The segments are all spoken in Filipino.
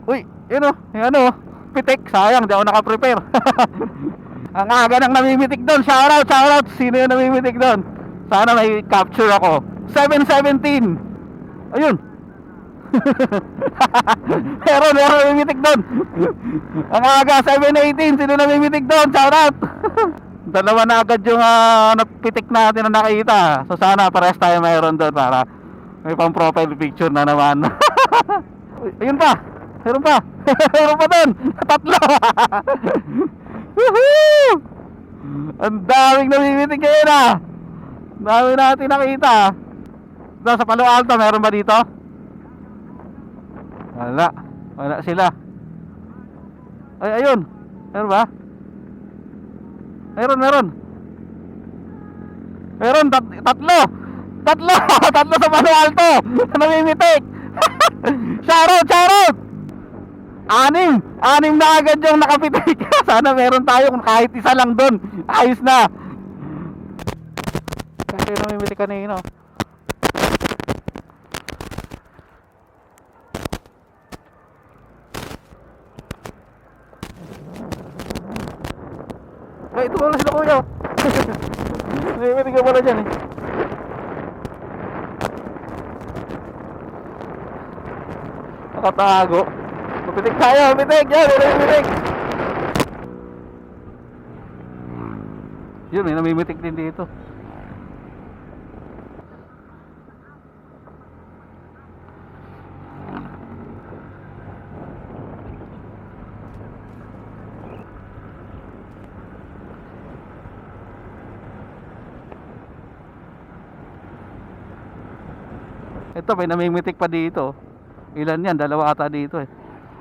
Uy, yun o, yung ano, pitik. Sayang, di ako nakaprepare. Ang aga nang namimitik doon. Shoutout, shoutout. Sino yung namimitik doon? Sana may capture ako. 7:17. Ayun. Meron namimitik doon. Ang aga, 7:18. Sino namimitik doon? Shoutout. Dalawa na agad yung napitik natin na nakita. So sana parehas tayo mayroon doon para may pang profile picture na naman. Uy, ayun pa. Meron pa. Meron pa doon. Tatlo. Woohoo! Ang daming namimitig ngayon ah. Ang dami natin nakita. Doon sa Palo Alto, meron ba dito? Wala. Wala sila. Ay, ayun. Meron ba? Meron, meron. Meron, tatlo. Tatlo. Tatlo sa Palo Alto. Namimitik. Shoutout, shoutout. Anim na agad yung nakapitik. Sana meron tayo kung kahit isa lang doon. Ayos na. Kasi namimitik kanino. Ay, ito wala sila kuya. Namimitik ka pala dyan eh. Nakatago. Mapitik tayo, mapitik! Yan, mapitik! Yun, may namimitik din dito. Ito, may namimitik pa dito. Ilan yan? Dalawa ata dito eh.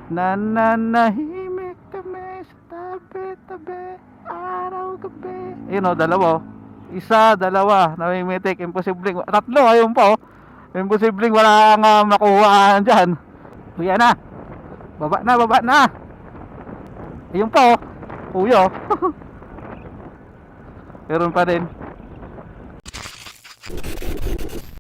Nananahimik kami sa tabi-tabi, araw-gabi. Yun o, dalawa o. Isa, dalawa, namimitik. Imposibleng, tatlo, ayun pa o. Imposibleng wala kang makuhaan dyan. Kuya na. Baba na, baba na. Ayun pa o. Kuya o. Meron pa din.